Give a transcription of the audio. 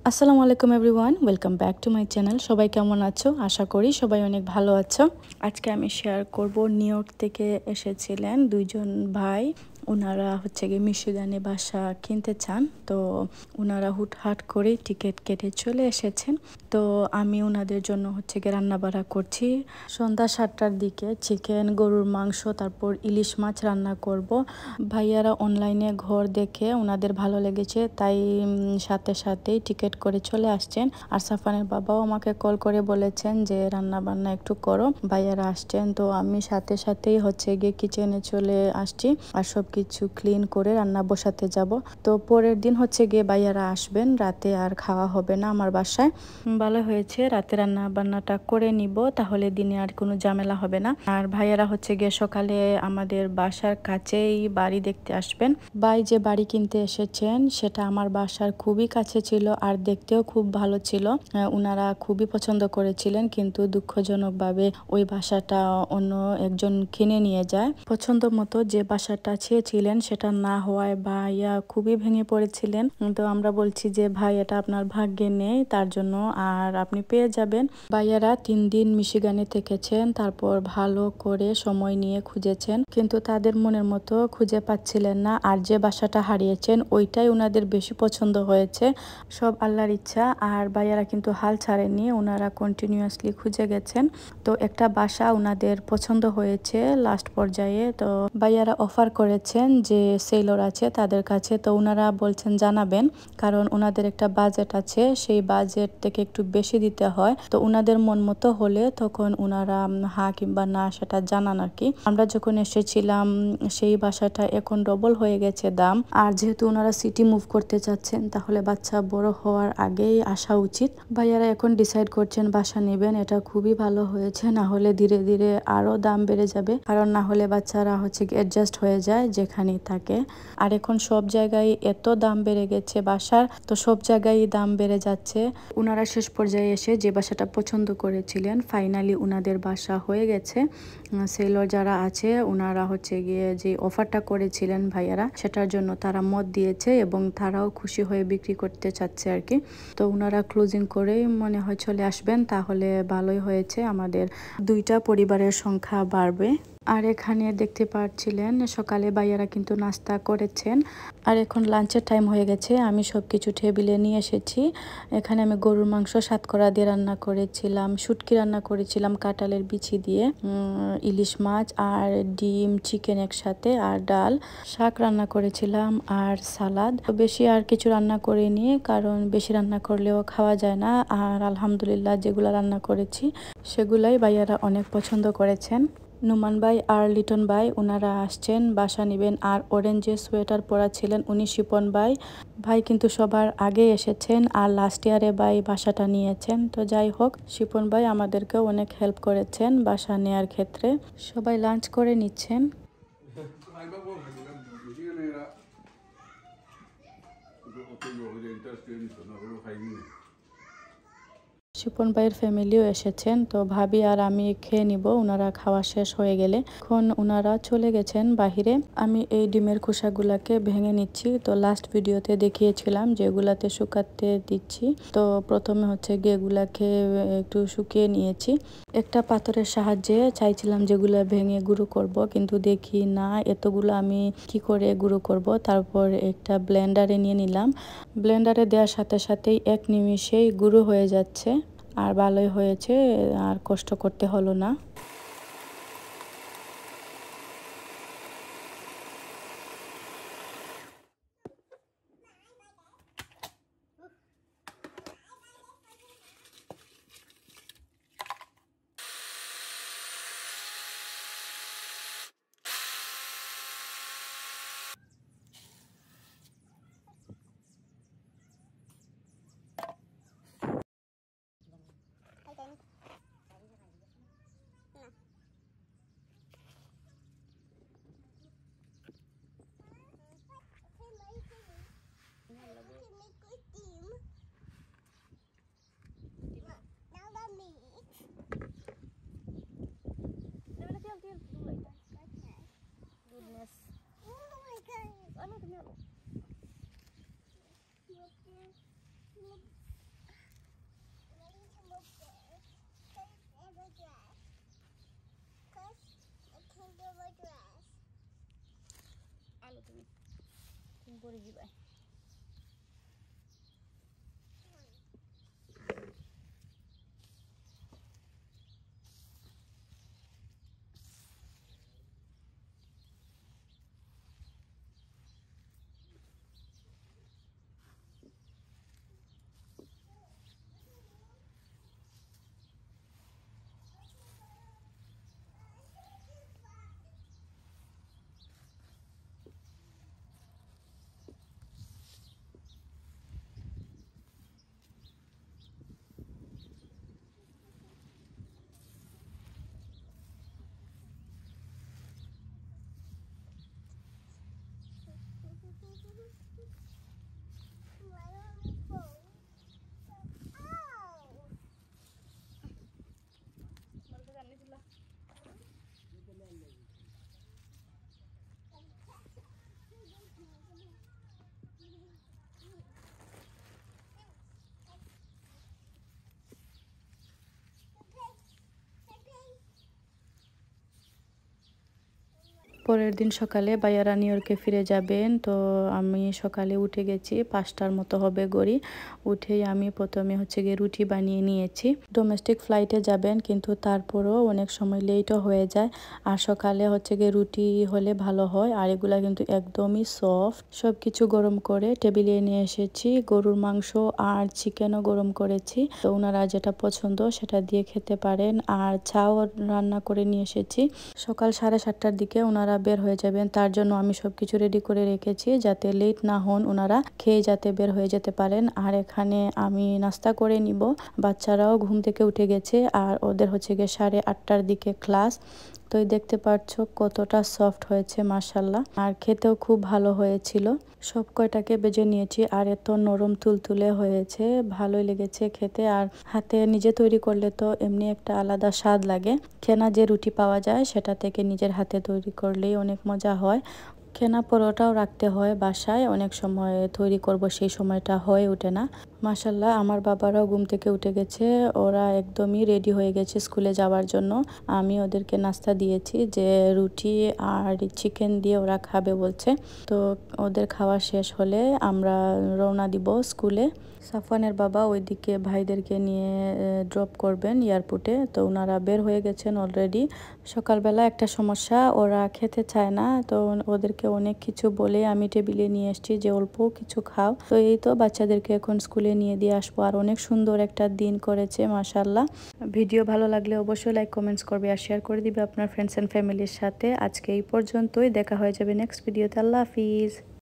আসসালামু আলাইকুম everyone, welcome back to my channel. সবাই কেমন আছো? আশা করি সবাই অনেক ভালো আছো। আজকে আমি শেয়ার করব নিউ ইয়র্ক থেকে এসেছিলেন দুইজন ভাই। ওনারা হচ্ছে গিয়ে মিশিগানে বাসা কিনতে চান, তো ওনারা হুটহাট করে টিকিট কেটে চলে এসেছেন। তো আমি ওনাদের জন্য হচ্ছে গিয়ে রান্নাবাড়া করছি। সন্ধ্যা 7টার দিকে চিকেন, গরুর মাংস, তারপর ইলিশ মাছ রান্না করব। ভাইয়ারা অনলাইনে ঘর দেখে ওনাদের ভালো লেগেছে, তাই সাথে সাথেই টিকিট করে চলে আসছেন। আর সাফানের বাবাও আমাকে কল করে বলেছেন যে রান্না বান্না একটু করো, ভাইয়ারা আসছেন। তো আমি সাথে সাথেই হচ্ছে গিয়ে কিচেনে চলে আসছি আর সব কিছু ক্লিন করে রান্না বসাতে যাব। তো পরের দিন হচ্ছে গিয়ে ভাইয়ারা আসবেন, রাতে আর খাওয়া হবে না আমার বাসায়। ভালো হয়েছে, রাতে রান্না বান্নাটা করে নিব, তাহলে দিনে আর কোনো ঝামেলা হবে না। আর ভাইয়ারা হচ্ছে গিয়ে সকালে আমাদের বাসার কাছেই বাড়ি দেখতে আসবেন। ভাই যে বাড়ি কিনতে এসেছেন সেটা আমার বাসার খুবই কাছে ছিল আর দেখতেও খুব ভালো ছিল। ওনারা খুবই পছন্দ করেছিলেন, কিন্তু দুঃখজনকভাবে ওই বাসাটা অন্য একজন কিনে নিয়ে যায়। পছন্দ মতো যে বাসাটা চেয়েছিলেন সেটা না হওয়ায় ভাইয়া খুবই ভেঙে পড়েছিলেন। তো আমরা বলছি যে ভাই, এটা আপনার ভাগ্যে নেই, তার জন্য আর আপনি পেয়ে যাবেন। ভাইয়ারা 3 দিন মিশিগানে থেকেছেন, তারপর ভালো করে সময় নিয়ে খুঁজেছেন, কিন্তু তাদের মনের মতো খুঁজে পাচ্ছিলেন না। আর যে বাসাটা হারিয়েছেন ওইটাই ওনাদের বেশি পছন্দ হয়েছে। সব আল্লাহর ইচ্ছা। আর ভাইয়ারা কিন্তু হাল ছাড়েননি, ওনারা কন্টিনিউয়াসলি খুঁজে গেছেন। তো একটা বাসা ওনাদের পছন্দ হয়েছে লাস্ট পর্যায়ে। তো ভাইয়ারা অফার করেছেন যে সেলর আছে তাদের কাছে, তো ওনারা বলছেন জানাবেন, কারণ ওনাদের একটা বাজেট আছে, সেই বাজেট থেকে একটু বেশি দিতে হয়। তো ওনাদের মন মতো হলে তখন ওনারা হ্যাঁ কিংবা না সেটা জানান আর কি। আমরা যখন এসেছিলাম সেই বাসাটা এখন ডবল হয়ে গেছে দাম। আর যেহেতু ওনারা সিটি মুভ করতে চাচ্ছেন, তাহলে বাচ্চা বড় হওয়ার আগেই আসা উচিত। ভাইয়ারা এখন ডিসাইড করছেন বাসা নেবেন, এটা খুবই ভালো হয়েছে। না হলে ধীরে ধীরে আরো দাম বেড়ে যাবে, কারণ না হলে বাচ্চারা হচ্ছে অ্যাডজাস্ট হয়ে যায় যেখানেই থাকে। আর এখন সব জায়গায় এত দাম বেড়ে গেছে বাসার, তো সব জায়গায় দাম বেড়ে যাচ্ছে। ওনারা শেষ পর্যায়ে এসে যে বাসাটা পছন্দ করেছিলেন, ফাইনালি ওনাদের বাসা হয়ে গেছে। সেলর যারা আছে ওনারা হচ্ছে গিয়ে যে অফারটা করেছিলেন ভাইয়ারা, সেটার জন্য তারা মত দিয়েছে এবং তারাও খুশি হয়ে বিক্রি করতে চাচ্ছে আর কি। তো ওনারা ক্লোজিং করেই মনে হয় চলে আসবেন, তাহলে ভালোই হয়েছে, আমাদের দুইটা পরিবারের সংখ্যা বাড়বে। আর এখানে দেখতে পাচ্ছিলেন সকালে ভাইয়ারা কিন্তু নাস্তা করেছেন। আর এখন লাঞ্চের টাইম হয়ে গেছে, আমি সব কিছু টেবিলে নিয়ে এসেছি। এখানে আমি গরুর মাংস সাতকরা দিয়ে রান্না করেছিলাম, শুটকি রান্না করেছিলাম কাঁঠালের বিচি দিয়ে, ইলিশ মাছ আর ডিম চিকেন একসাথে, আর ডাল, শাক রান্না করেছিলাম আর সালাদ। বেশি আর কিছু রান্না করিনি, কারণ বেশি রান্না করলেও খাওয়া যায় না। আর আলহামদুলিল্লাহ যেগুলো রান্না করেছি সেগুলাই ভাইয়ারা অনেক পছন্দ করেছেন। নুমান ভাই আর লিটন ভাই ওনারা আসছেন, বাসা নেবেন। আর অরেঞ্জে সোয়েটার পরা ছিলেন উনি শিপন ভাই। ভাই কিন্তু সবার আগে এসেছেন আর লাস্ট ইয়ারে ভাই বাসাটা নিয়েছেন। তো যাই হোক, শিপন ভাই আমাদেরকেও অনেক হেল্প করেছেন বাসা নেয়ার ক্ষেত্রে। সবাই লাঞ্চ করে নিচ্ছেন। শিপন ভাইয়ের ফ্যামিলিও এসেছেন, তো ভাবি আর আমি খেয়ে নিব ওনারা খাওয়া শেষ হয়ে গেলে। এখন ওনারা চলে গেছেন বাহিরে। আমি এই ডিমের খোসাগুলাকে ভেঙে নিচ্ছি। তো লাস্ট ভিডিওতে দেখিয়েছিলাম যেগুলাতে শুকাতে দিচ্ছি। তো প্রথমে হচ্ছে গিয়ে এগুলাকে একটু শুকিয়ে নিয়েছি। একটা পাথরের সাহায্যে চাইছিলাম যেগুলা ভেঙে গুঁড়ো করব, কিন্তু দেখি না এতগুলো আমি কি করে গুঁড়ো করব। তারপর একটা ব্লেন্ডারে নিয়ে নিলাম। ব্লেন্ডারে দেওয়ার সাথে সাথেই এক নিমিষেই গুঁড়ো হয়ে যাচ্ছে। আর ভালোই হয়েছে, আর কষ্ট করতে হলো না। পরে দিবাই। পরের দিন সকালে ভাইয়ারা নিউ ইয়র্কে ফিরে যাবেন। তো আমি সকালে উঠে গেছি, 5টার মতো হবে গড়ি। উঠেই আমি প্রথমে হচ্ছে গিয়ে রুটি বানিয়ে নিয়েছি। ডোমেস্টিক ফ্লাইটে যাবেন, কিন্তু তারপরও অনেক সময় লেটও হয়ে যায়। আর সকালে হচ্ছে গিয়ে রুটি হলে ভালো হয়। আর এগুলা কিন্তু একদমই সফট। সব কিছু গরম করে টেবিলে নিয়ে এসেছি। গরুর মাংস আর চিকেনও গরম করেছি। তো ওনারা যেটা পছন্দ সেটা দিয়ে খেতে পারেন। আর চাও রান্না করে নিয়ে এসেছি। সকাল 7:30টার দিকে ওনারা বের হয়ে যাবেন, তার জন্য আমি সবকিছু রেডি করে রেখেছি যাতে লেট না হন, ওনারা খেয়ে যাতে বের হয়ে যেতে পারেন। আর এখানে আমি নাস্তা করে নিব। বাচ্চারাও ঘুম থেকে উঠে গেছে আর ওদের হচ্ছে গিয়ে 8:30টার দিকে ক্লাস। তো দেখতে পাচ্ছ কতটা সফট হয়েছে মাশাল্লাহ। আর খেতেও খুব ভালো হয়েছিল। সব কয়টাকে বেজে নিয়েছি আর এত নরম তুলতুলে হয়েছে, ভালোই লেগেছে খেতে। আর হাতে নিজে তৈরি করলে তো এমনি একটা আলাদা স্বাদ লাগে। কেনা যে রুটি পাওয়া যায় সেটা থেকে নিজের হাতে তৈরি করলেই অনেক মজা হয়। কেনা পরোটাও রাখতে হয় বাসায়, অনেক সময় তৈরি করব সেই সময়টা হয়ে ওঠে না। মাশাল্লাহ আমার বাবারাও ঘুম থেকে উঠে গেছে, ওরা একদমই রেডি হয়ে গেছে স্কুলে যাওয়ার জন্য। আমি ওদেরকে নাস্তা দিয়েছি যে রুটি আর চিকেন দিয়ে ওরা খাবে বলছে। তো ওদের খাওয়া শেষ হলে আমরা রওনা দিব স্কুলে। সাফওয়ানের বাবা ওইদিকে ভাইদেরকে নিয়ে ড্রপ করবেন এয়ারপোর্টে। তো ওনারা বের হয়ে গেছেন অলরেডি। সকালবেলা একটা সমস্যা, ওরা খেতে চায় না। তো ওদেরকে অনেক কিছু বলে আমি টেবিলে নিয়ে এসেছি যে অল্প কিছু খাও। তো এই তো বাচ্চাদেরকে এখন স্কুলে নিয়ে দিয়ে আসবো। আর অনেক সুন্দর একটা দিন করেছে মাশাল্লাহ। ভিডিও ভালো লাগলে অবশ্যই লাইক কমেন্টস করবে আর শেয়ার করে দিবে আপনার ফ্রেন্ডস অ্যান্ড ফ্যামিলির সাথে। আজকে এই পর্যন্তই, দেখা হয়ে যাবে নেক্সট ভিডিওতে। আল্লাহ হাফিজ।